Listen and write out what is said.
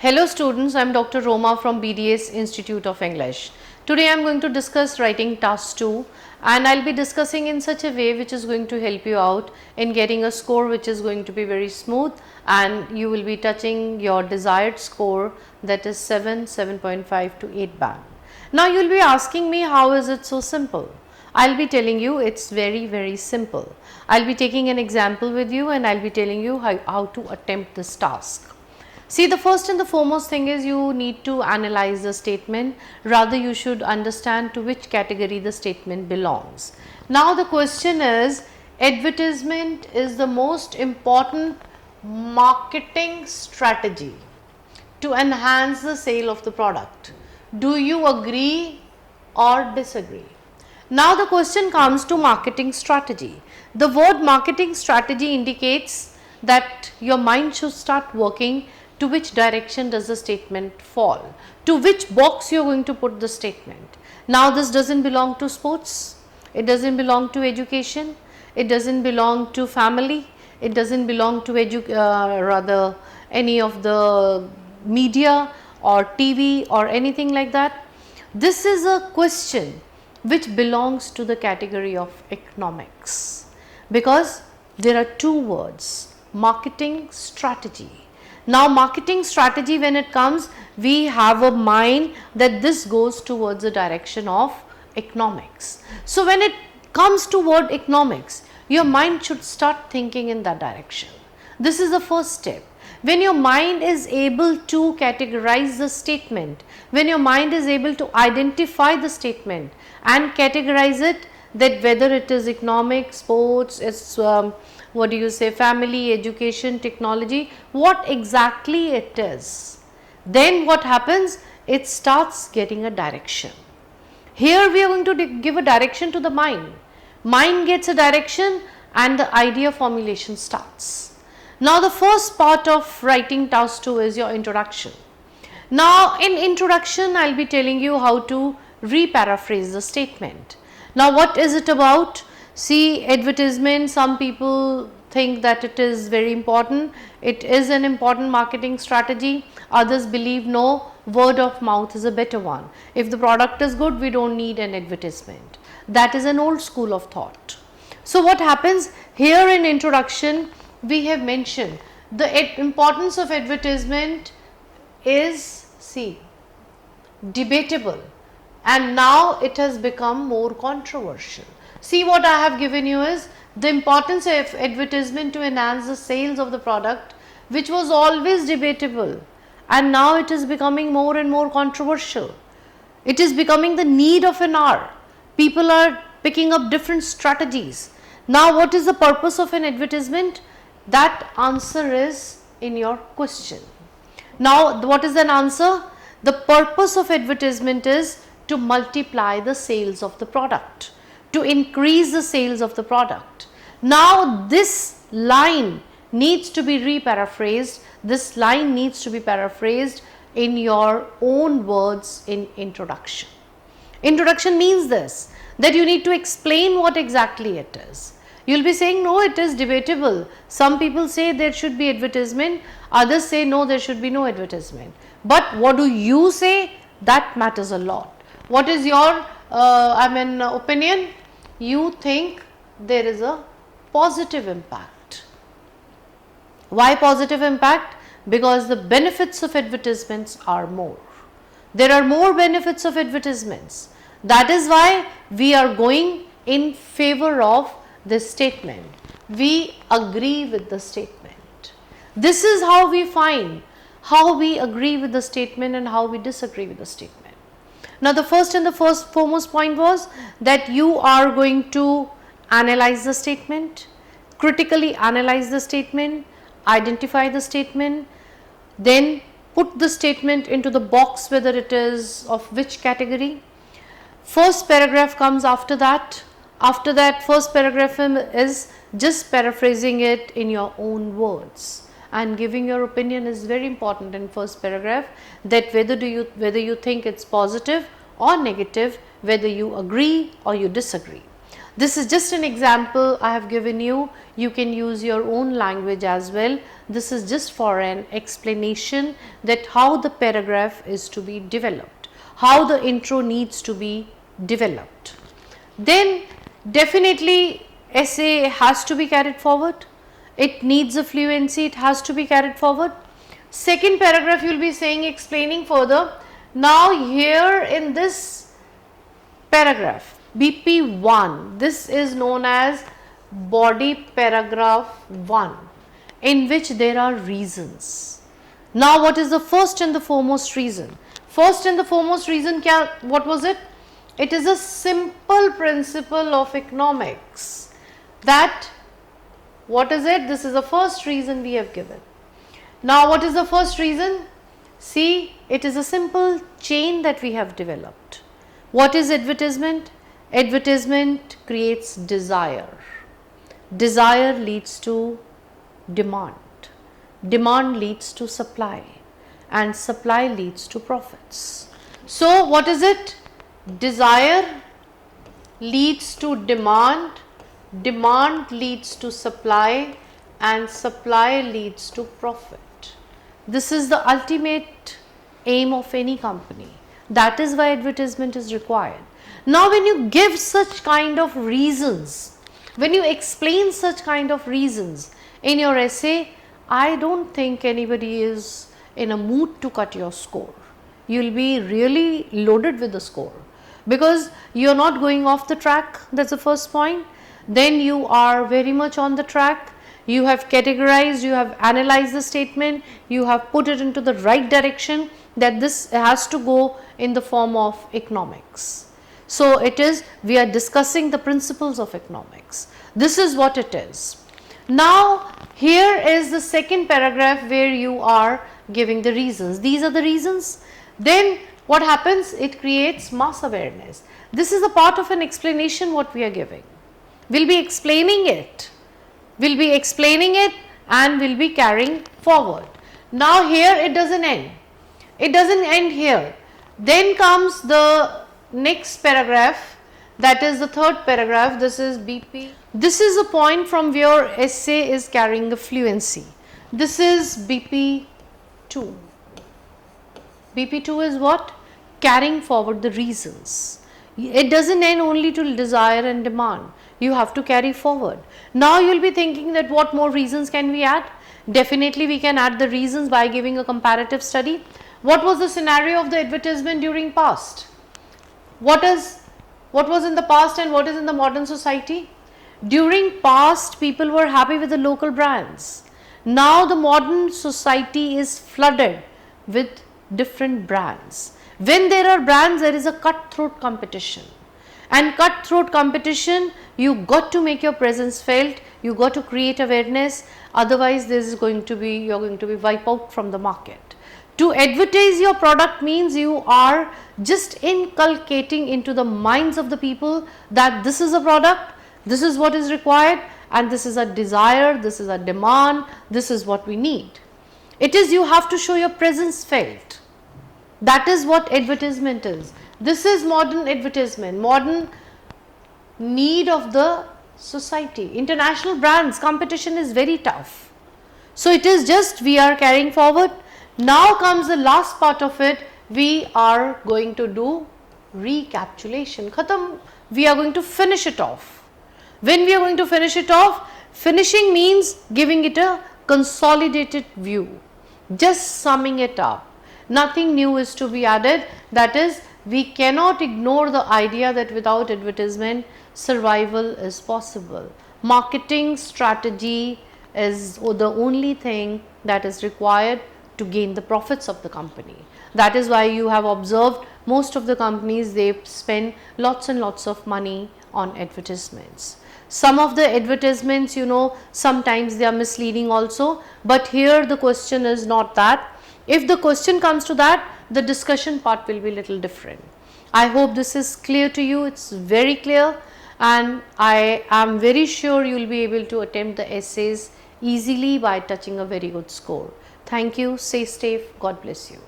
Hello students, I am Dr. Roma from BDS Institute of English. Today I am going to discuss writing task 2 and I will be discussing in such a way which is going to help you out in getting a score which is going to be very smooth and you will be touching your desired score, that is 7.5 to 8 band. Now you will be asking me, how is it so simple? I will be telling you it's very simple. I will be taking an example with you and I will be telling you how to attempt this task. See, the first and the foremost thing is you need to analyze the statement, rather you should understand to which category the statement belongs. Now the question is, advertisement is the most important marketing strategy to enhance the sale of the product. Do you agree or disagree? Now the question comes to marketing strategy. The word marketing strategy indicates that your mind should start working. To which direction does the statement fall? To which box you are going to put the statement? Now this doesn't belong to sports, it doesn't belong to education, it doesn't belong to family, it doesn't belong to rather any of the media or TV or anything like that. This is a question which belongs to the category of economics, because there are two words, marketing strategy. Now marketing strategy, when it comes, we have a mind that this goes towards the direction of economics. So when it comes to word economics, your mind should start thinking in that direction. This is the first step. When your mind is able to categorize the statement, when your mind is able to identify the statement and categorize it, that whether it is economic, sports, it's family, education, technology, what exactly it is, then what happens, it starts getting a direction. Here we are going to give a direction to the mind. Mind gets a direction and the idea formulation starts. Now the first part of writing task 2 is your introduction. Now in introduction I will be telling you how to re-paraphrase the statement. Now what is it about? See, advertisement, some people think that it is very important, it is an important marketing strategy, others believe no, word of mouth is a better one. If the product is good, we don't need an advertisement. That is an old school of thought. So what happens here in introduction, we have mentioned the importance of advertisement is, see, debatable, and now it has become more controversial. See, what I have given you is the importance of advertisement to enhance the sales of the product, which was always debatable and now it is becoming more and more controversial. It is becoming the need of an hour. People are picking up different strategies. Now what is the purpose of an advertisement? That answer is in your question. Now what is an answer? The purpose of advertisement is to multiply the sales of the product, to increase the sales of the product. Now this line needs to be re-paraphrased, this line needs to be paraphrased in your own words in introduction. Introduction means this, that you need to explain what exactly it is. You will be saying, no, it is debatable. Some people say there should be advertisement, others say no, there should be no advertisement. But what do you say? That matters a lot. What is your opinion? You think there is a positive impact. Why positive impact? Because the benefits of advertisements are more. There are more benefits of advertisements. That is why we are going in favor of this statement. We agree with the statement. This is how we find how we agree with the statement and how we disagree with the statement. Now the first and the foremost point was that you are going to analyze the statement, critically analyze the statement, identify the statement, then put the statement into the box whether it is of which category. First paragraph comes after that. After that, first paragraph is just paraphrasing it in your own words, and giving your opinion is very important in first paragraph, that whether you think it's positive or negative, whether you agree or you disagree. This is just an example I have given you. You can use your own language as well. This is just for an explanation that how the paragraph is to be developed, how the intro needs to be developed. Then definitely essay has to be carried forward. It needs a fluency, it has to be carried forward. Second paragraph you will be saying, explaining further. Now here in this paragraph BP1, this is known as body paragraph 1, in which there are reasons. Now what is the first and the foremost reason? First and the foremost reason, what was it? It is a simple principle of economics. That, what is it? This is the first reason we have given. Now what is the first reason? See, it is a simple chain that we have developed. What is advertisement? Advertisement creates desire. Desire leads to demand. Demand leads to supply. And supply leads to profits. So what is it? Desire leads to demand. Demand leads to supply. And supply leads to profit. This is the ultimate aim of any company. That is why advertisement is required. Now when you give such kind of reasons, when you explain such kind of reasons in your essay, I don't think anybody is in a mood to cut your score. You will be really loaded with the score because you are not going off the track. That's the first point. Then you are very much on the track. You have categorized, you have analyzed the statement, you have put it into the right direction, that this has to go in the form of economics. So it is, we are discussing the principles of economics. This is what it is. Now here is the second paragraph where you are giving the reasons. These are the reasons. Then what happens? It creates mass awareness. This is a part of an explanation what we are giving. We'll be explaining it. We'll be explaining it and we'll be carrying forward. Now here it doesn't end. It doesn't end here. Then comes the next paragraph, that is the third paragraph. This is BP. This is a point from where essay is carrying the fluency. This is BP2. BP2 is what? Carrying forward the reasons. It doesn't end only to desire and demand. You have to carry forward. Now you will be thinking that what more reasons can we add? Definitely we can add the reasons by giving a comparative study. What was the scenario of the advertisement during past? What was in the past and what is in the modern society? During past, people were happy with the local brands. Now the modern society is flooded with different brands. When there are brands, there is a cutthroat competition. And cutthroat competition, you got to make your presence felt, you got to create awareness, otherwise this is going to be, you are going to be wiped out from the market. To advertise your product means you are just inculcating into the minds of the people that this is a product, this is what is required, and this is a desire, this is a demand, this is what we need. It is, you have to show your presence felt. That is what advertisement is. This is modern advertisement, modern need of the society. International brands, competition is very tough. So it is just we are carrying forward. Now comes the last part of it. We are going to do recapitulation. Khatam, we are going to finish it off. When we are going to finish it off, finishing means giving it a consolidated view, just summing it up. Nothing new is to be added. That is, we cannot ignore the idea that without advertisement, survival is possible. Marketing strategy is the only thing that is required to gain the profits of the company. That is why you have observed most of the companies, they spend lots and lots of money on advertisements. Some of the advertisements, you know, sometimes they are misleading also, but here the question is not that. If the question comes to that, the discussion part will be little different. I hope this is clear to you. It's very clear, and I am very sure you will be able to attempt the essays easily by touching a very good score. Thank you. Stay safe. God bless you.